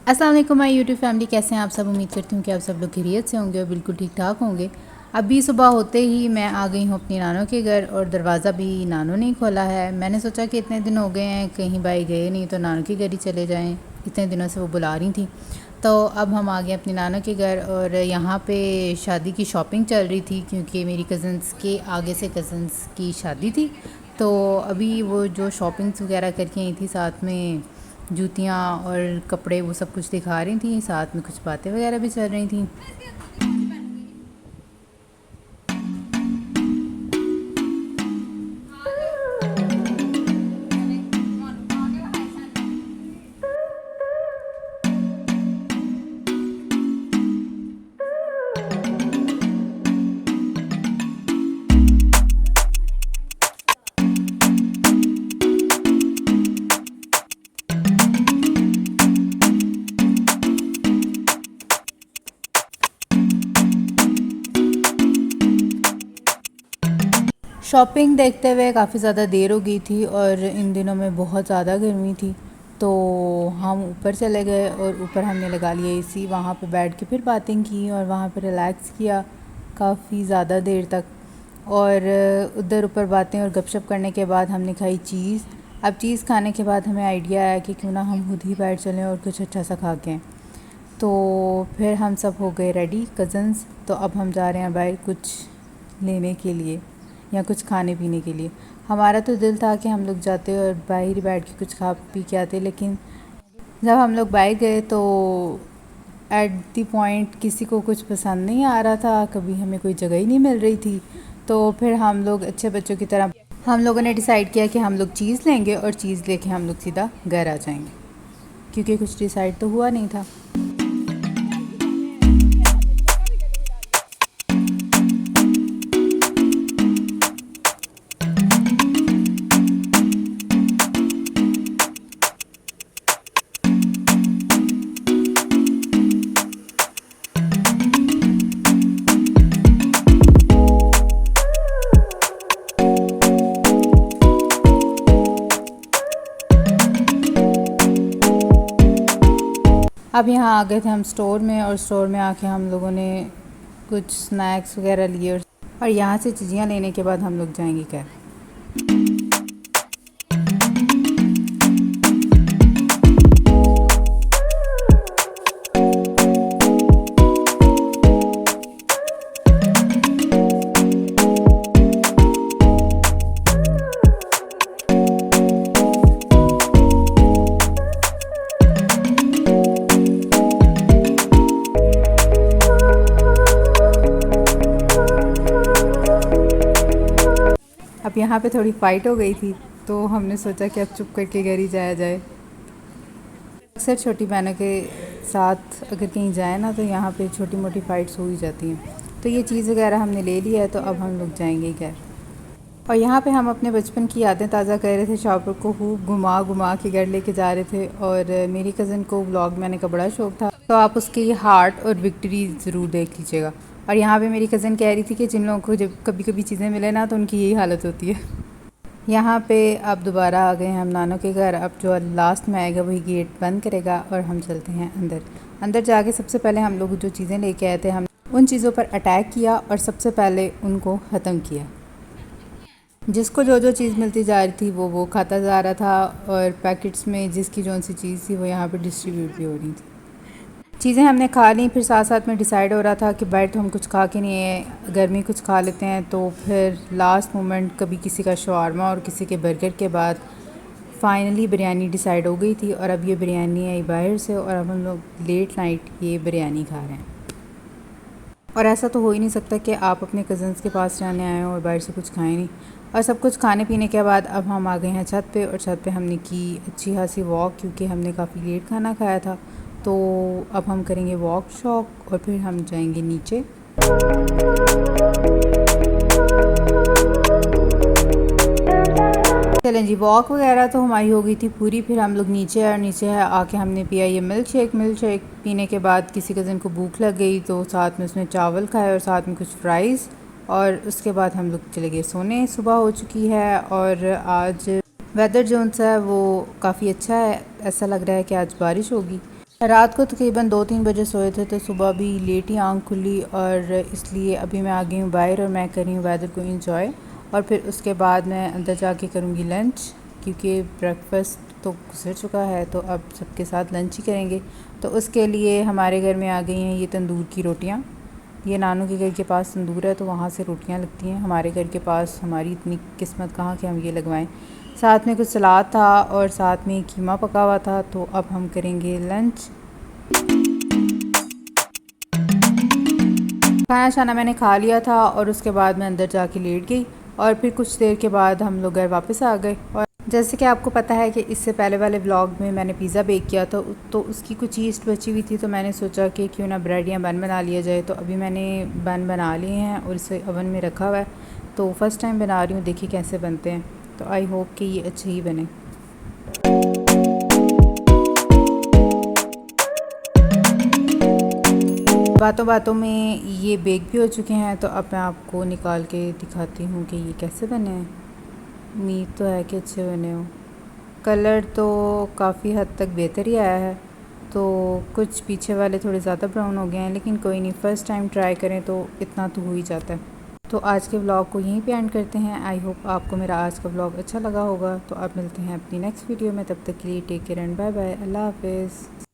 अस्सलाम वालेकुम my YouTube family, कैसे हैं आप सब। उम्मीद करती हूँ कि आप सब लोग खैरियत से होंगे और बिल्कुल ठीक ठाक होंगे। अभी सुबह होते ही मैं आ गई हूँ अपनी नानों के घर और दरवाज़ा भी नानों ने खोला है। मैंने सोचा कि इतने दिन हो गए हैं कहीं भाई गए नहीं तो नानों के घर ही चले जाएं। इतने दिनों से वो बुला रही थी, तो अब हम आ गए अपनी नानों के घर। और यहाँ पे शादी की शॉपिंग चल रही थी क्योंकि मेरी कज़न्स के आगे से कज़न्स की शादी थी। तो अभी वो जो शॉपिंग्स वगैरह करके आई थी, साथ में जूतियाँ और कपड़े वो सब कुछ दिखा रही थी, साथ में कुछ बातें वगैरह भी चल रही थी। शॉपिंग देखते हुए काफ़ी ज़्यादा देर हो गई थी और इन दिनों में बहुत ज़्यादा गर्मी थी, तो हम ऊपर चले गए और ऊपर हमने लगा लिया एसी। वहाँ पे बैठ के फिर बातें की और वहाँ पे रिलैक्स किया काफ़ी ज़्यादा देर तक। और उधर ऊपर बातें और गपशप करने के बाद हमने खाई चीज़। अब चीज़ खाने के बाद हमें आइडिया आया कि क्यों ना हम खुद ही बैठ चलें और कुछ अच्छा सा खा के। तो फिर हम सब हो गए रेडी कज़न्स, तो अब हम जा रहे हैं बाहर कुछ लेने के लिए या कुछ खाने पीने के लिए। हमारा तो दिल था कि हम लोग जाते और बाहर ही बैठ के कुछ खा पी के आते, लेकिन जब हम लोग बाहर गए तो एट दी पॉइंट किसी को कुछ पसंद नहीं आ रहा था, कभी हमें कोई जगह ही नहीं मिल रही थी। तो फिर हम लोग अच्छे बच्चों की तरह हम लोगों ने डिसाइड किया कि हम लोग चीज़ लेंगे और चीज़ लेके हम लोग सीधा घर आ जाएंगे, क्योंकि कुछ डिसाइड तो हुआ नहीं था। अब यहाँ आ गए थे हम स्टोर में, और स्टोर में आके हम लोगों ने कुछ स्नैक्स वगैरह लिए और यहाँ से चीज़ियाँ लेने के बाद हम लोग जाएंगे घर। अब यहाँ पे थोड़ी फ़ाइट हो गई थी, तो हमने सोचा कि अब चुप करके घर ही जाया जाए। अक्सर छोटी बहनों के साथ अगर कहीं जाए ना, तो यहाँ पे छोटी मोटी फ़ाइट्स हो ही जाती हैं। तो ये चीज़ वगैरह हमने ले लिया है, तो अब हम लोग जाएंगे घर। और यहाँ पे हम अपने बचपन की यादें ताज़ा कर रहे थे। शॉपर को खूब घुमा घुमा के घर लेके जा रहे थे, और मेरी कज़न को व्लॉग में आने का बड़ा शौक़ था, तो आप उसकी हार्ट और विक्ट्री ज़रूर देख लीजिएगा। और यहाँ पे मेरी कज़न कह रही थी कि जिन लोगों को जब कभी कभी चीज़ें मिले ना, तो उनकी यही हालत होती है। यहाँ पे अब दोबारा आ गए हैं हम नानों के घर। अब जो लास्ट में आएगा वही गेट बंद करेगा और हम चलते हैं अंदर। अंदर जाके सबसे पहले हम लोग जो चीज़ें लेके आए थे, हम उन चीज़ों पर अटैक किया और सबसे पहले उनको ख़त्म किया। जिसको जो जो चीज़ मिलती जा रही थी वो खाता जा रहा था, और पैकेट्स में जिसकी जो सी चीज़ थी वो यहाँ पे डिस्ट्रीब्यूट भी हो रही थी। चीज़ें हमने खा ली, फिर साथ साथ में डिसाइड हो रहा था कि बैठ तो हम कुछ खा के नहीं है, घर में कुछ खा लेते हैं। तो फिर लास्ट मोमेंट कभी किसी का शवारमा और किसी के बर्गर के बाद फाइनली बिरयानी डिसाइड हो गई थी, और अब ये बिरयानी आई बाहर से, और अब हम लोग लेट नाइट ये बिरयानी खा रहे हैं। और ऐसा तो हो ही नहीं सकता कि आप अपने कज़न्स के पास रहने आए हो और बाहर से कुछ खाएं नहीं। और सब कुछ खाने पीने के बाद अब हम आ गए हैं छत पे, और छत पे हमने की अच्छी खासी वॉक, क्योंकि हमने काफ़ी लेट खाना खाया था। तो अब हम करेंगे वॉक शॉक और फिर हम जाएंगे नीचे। चलें जी, वॉक वगैरह तो हमारी हो गई थी पूरी। फिर हम लोग नीचे आए, और नीचे है आके हमने पिया ये मिल्क शेक पीने के बाद किसी कज़न को भूख लग गई, तो साथ में उसने चावल खाए और साथ में कुछ फ्राइज़, और उसके बाद हम लोग चले गए सोने। सुबह हो चुकी है और आज वेदर जो सा है वो काफ़ी अच्छा है, ऐसा लग रहा है कि आज बारिश होगी। रात को तकरीबन 2-3 बजे सोए थे तो सुबह भी लेट ही आँख खुली, और इसलिए अभी मैं आ गई हूँ बाहर और मैं कर रही हूँ वेदर को इंजॉय। और फिर उसके बाद मैं अंदर जाके करूँगी लंच, क्योंकि ब्रेकफास्ट तो गुजर चुका है, तो अब सबके साथ लंच ही करेंगे। तो उसके लिए हमारे घर में आ गई हैं ये तंदूर की रोटियाँ। ये नानू के घर के पास तंदूर है तो वहाँ से रोटियाँ लगती हैं। हमारे घर के पास हमारी इतनी किस्मत कहाँ कि हम ये लगवाएं। साथ में कुछ सलाद था और साथ में कीमा पका हुआ था। तो अब हम करेंगे लंच। खाना शाना मैंने खा लिया था और उसके बाद मैं अंदर जाके लेट गई, और फिर कुछ देर के बाद हम लोग घर वापस आ गए। और जैसे कि आपको पता है कि इससे पहले वाले व्लॉग में मैंने पिज़्ज़ा बेक किया था, तो उसकी कुछ ईस्ट बची हुई थी, तो मैंने सोचा कि क्यों ना ब्रेड या बन बना लिया जाए। तो अभी मैंने बन बना लिए हैं और इसे ओवन में रखा हुआ है। तो फर्स्ट टाइम बना रही हूँ, देखिए कैसे बनते हैं। तो आई होप कि ये अच्छे ही बने। बातों बातों में ये बेक भी हो चुके हैं, तो अब मैं आपको निकाल के दिखाती हूँ कि ये कैसे बने हैं। उम्मीद तो है कि अच्छे बने हो। कलर तो काफ़ी हद तक बेहतर ही आया है, तो कुछ पीछे वाले थोड़े ज़्यादा ब्राउन हो गए हैं, लेकिन कोई नहीं, फ़र्स्ट टाइम ट्राई करें तो इतना तो हो ही जाता है। तो आज के व्लॉग को यहीं पे एंड करते हैं। आई होप आपको मेरा आज का व्लॉग अच्छा लगा होगा। तो आप मिलते हैं अपनी नेक्स्ट वीडियो में, तब तक के लिए take care and bye bye, अल्लाह हाफिज़।